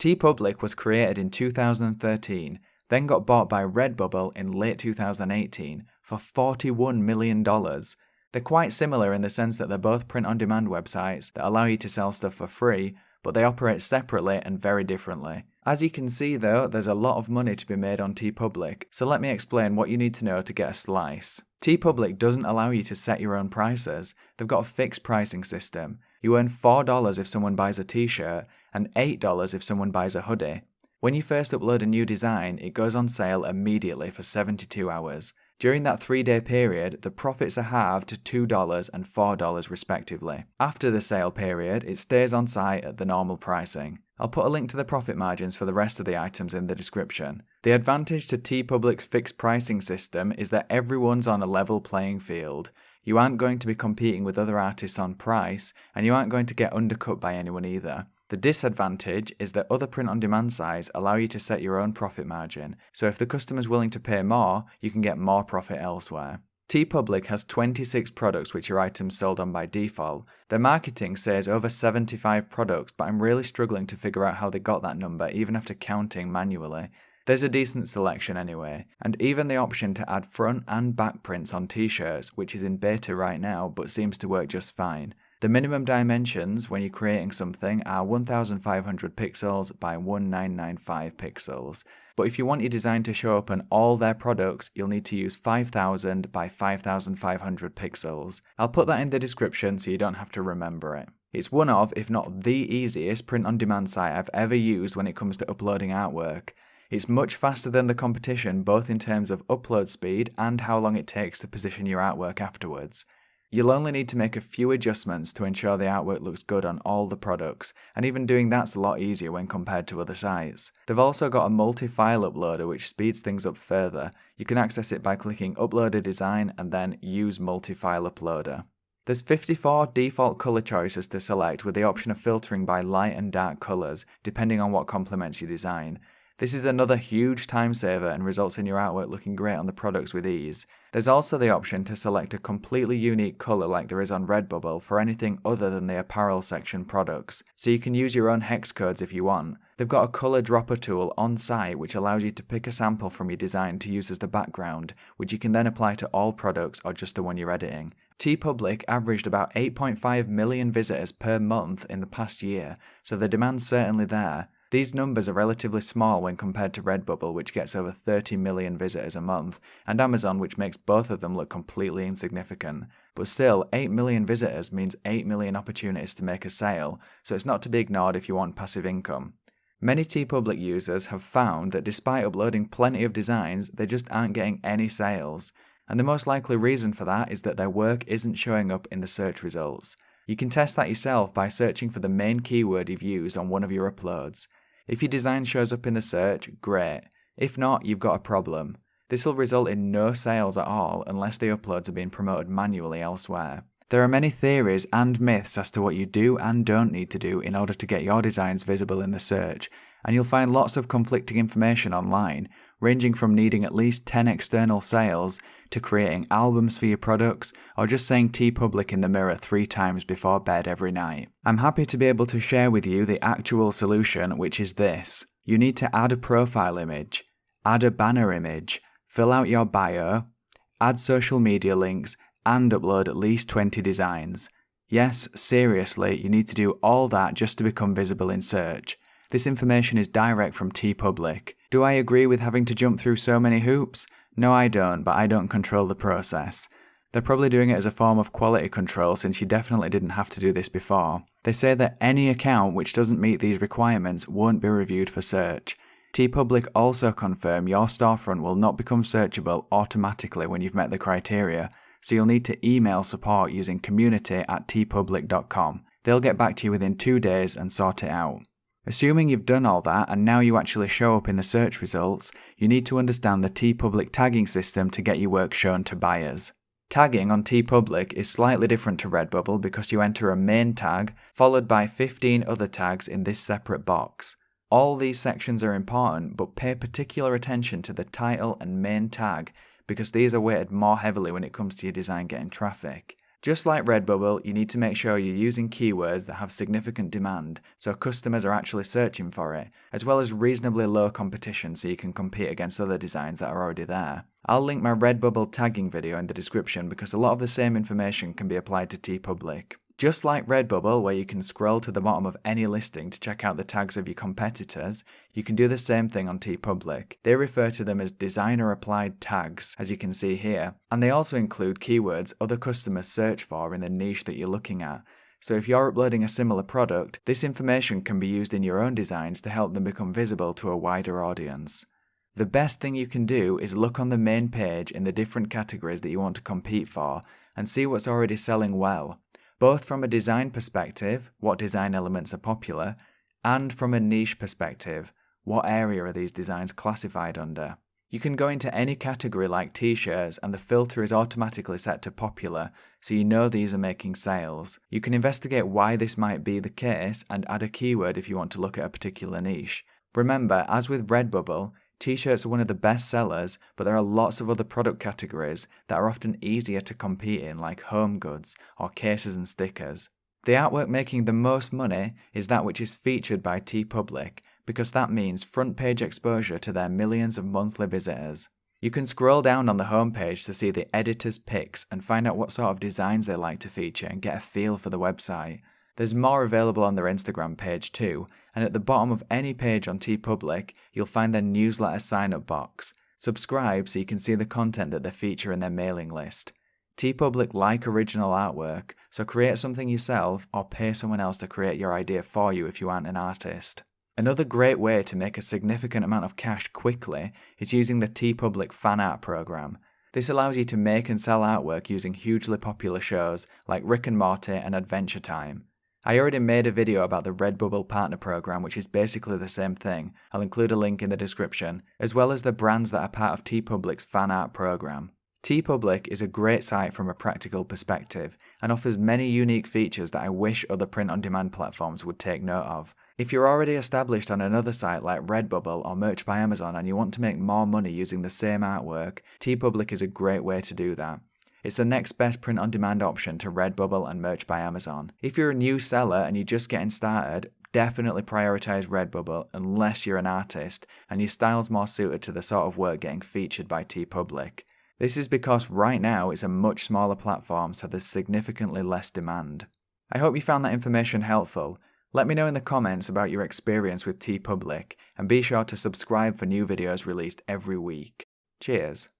TeePublic was created in 2013, then got bought by Redbubble in late 2018 for $41 million. They're quite similar in the sense that they're both print-on-demand websites that allow you to sell stuff for free, but they operate separately and very differently. As you can see though, there's a lot of money to be made on TeePublic, so let me explain what you need to know to get a slice. TeePublic doesn't allow you to set your own prices. They've got a fixed pricing system. You earn $4 if someone buys a t-shirt and $8 if someone buys a hoodie. When you first upload a new design, it goes on sale immediately for 72 hours. During that 3-day period, the profits are halved to $2 and $4 respectively. After the sale period, it stays on site at the normal pricing. I'll put a link to the profit margins for the rest of the items in the description. The advantage to TeePublic's fixed pricing system is that everyone's on a level playing field. You aren't going to be competing with other artists on price, and you aren't going to get undercut by anyone either. The disadvantage is that other print-on-demand sites allow you to set your own profit margin, so if the customer's willing to pay more, you can get more profit elsewhere. TeePublic has 26 products which are items sold on by default. Their marketing says over 75 products, but I'm really struggling to figure out how they got that number even after counting manually. There's a decent selection anyway, and even the option to add front and back prints on t-shirts, which is in beta right now but seems to work just fine. The minimum dimensions when you're creating something are 1500 pixels by 1995 pixels, but if you want your design to show up on all their products, you'll need to use 5000 by 5500 pixels. I'll put that in the description so you don't have to remember it. It's one of, if not the easiest print-on-demand site I've ever used when it comes to uploading artwork. It's much faster than the competition both in terms of upload speed and how long it takes to position your artwork afterwards. You'll only need to make a few adjustments to ensure the artwork looks good on all the products, and even doing that's a lot easier when compared to other sites. They've also got a multi-file uploader which speeds things up further. You can access it by clicking Upload a Design and then Use Multi-File Uploader. There's 54 default colour choices to select with the option of filtering by light and dark colours, depending on what complements your design. This is another huge time saver and results in your artwork looking great on the products with ease. There's also the option to select a completely unique colour like there is on Redbubble for anything other than the apparel section products, so you can use your own hex codes if you want. They've got a colour dropper tool on site which allows you to pick a sample from your design to use as the background, which you can then apply to all products or just the one you're editing. TeePublic averaged about 8.5 million visitors per month in the past year, so the demand's certainly there. These numbers are relatively small when compared to Redbubble, which gets over 30 million visitors a month, and Amazon, which makes both of them look completely insignificant. But still, 8 million visitors means 8 million opportunities to make a sale, so it's not to be ignored if you want passive income. Many TeePublic users have found that despite uploading plenty of designs, they just aren't getting any sales. And the most likely reason for that is that their work isn't showing up in the search results. You can test that yourself by searching for the main keyword you've used on one of your uploads. If your design shows up in the search, great. If not, you've got a problem. This will result in no sales at all unless the uploads are being promoted manually elsewhere. There are many theories and myths as to what you do and don't need to do in order to get your designs visible in the search, and you'll find lots of conflicting information online, ranging from needing at least 10 external sales to creating albums for your products or just saying TeePublic in the mirror 3 times before bed every night. I'm happy to be able to share with you the actual solution, which is this. You need to add a profile image, add a banner image, fill out your bio, add social media links, and upload at least 20 designs. Yes, seriously, you need to do all that just to become visible in search. This information is direct from TeePublic. Do I agree with having to jump through so many hoops? No, I don't, but I don't control the process. They're probably doing it as a form of quality control since you definitely didn't have to do this before. They say that any account which doesn't meet these requirements won't be reviewed for search. TeePublic also confirm your storefront will not become searchable automatically when you've met the criteria, so you'll need to email support using community@teepublic.com. They'll get back to you within 2 days and sort it out. Assuming you've done all that and now you actually show up in the search results, you need to understand the TeePublic tagging system to get your work shown to buyers. Tagging on TeePublic is slightly different to Redbubble because you enter a main tag followed by 15 other tags in this separate box. All these sections are important, but pay particular attention to the title and main tag because these are weighted more heavily when it comes to your design getting traffic. Just like Redbubble, you need to make sure you're using keywords that have significant demand, so customers are actually searching for it, as well as reasonably low competition so you can compete against other designs that are already there. I'll link my Redbubble tagging video in the description because a lot of the same information can be applied to TeePublic. Just like Redbubble, where you can scroll to the bottom of any listing to check out the tags of your competitors, you can do the same thing on TeePublic. They refer to them as designer-applied tags, as you can see here, and they also include keywords other customers search for in the niche that you're looking at. So if you're uploading a similar product, this information can be used in your own designs to help them become visible to a wider audience. The best thing you can do is look on the main page in the different categories that you want to compete for and see what's already selling well, both from a design perspective, what design elements are popular, and from a niche perspective, what area are these designs classified under. You can go into any category like t-shirts and the filter is automatically set to popular, so you know these are making sales. You can investigate why this might be the case and add a keyword if you want to look at a particular niche. Remember, as with Redbubble, t-shirts are one of the best sellers, but there are lots of other product categories that are often easier to compete in, like home goods or cases and stickers. The artwork making the most money is that which is featured by TeePublic, because that means front page exposure to their millions of monthly visitors. You can scroll down on the homepage to see the editor's picks and find out what sort of designs they like to feature and get a feel for the website. There's more available on their Instagram page too, and at the bottom of any page on TeePublic, you'll find their newsletter sign-up box. Subscribe so you can see the content that they feature in their mailing list. TeePublic like original artwork, so create something yourself or pay someone else to create your idea for you if you aren't an artist. Another great way to make a significant amount of cash quickly is using the TeePublic fan art program. This allows you to make and sell artwork using hugely popular shows like Rick and Morty and Adventure Time. I already made a video about the Redbubble Partner Program, which is basically the same thing. I'll include a link in the description, as well as the brands that are part of TeePublic's fan art program. TeePublic is a great site from a practical perspective and offers many unique features that I wish other print-on-demand platforms would take note of. If you're already established on another site like Redbubble or Merch by Amazon and you want to make more money using the same artwork, TeePublic is a great way to do that. It's the next best print-on-demand option to Redbubble and Merch by Amazon. If you're a new seller and you're just getting started, definitely prioritize Redbubble unless you're an artist and your style's more suited to the sort of work getting featured by TeePublic. This is because right now it's a much smaller platform, so there's significantly less demand. I hope you found that information helpful. Let me know in the comments about your experience with TeePublic and be sure to subscribe for new videos released every week. Cheers!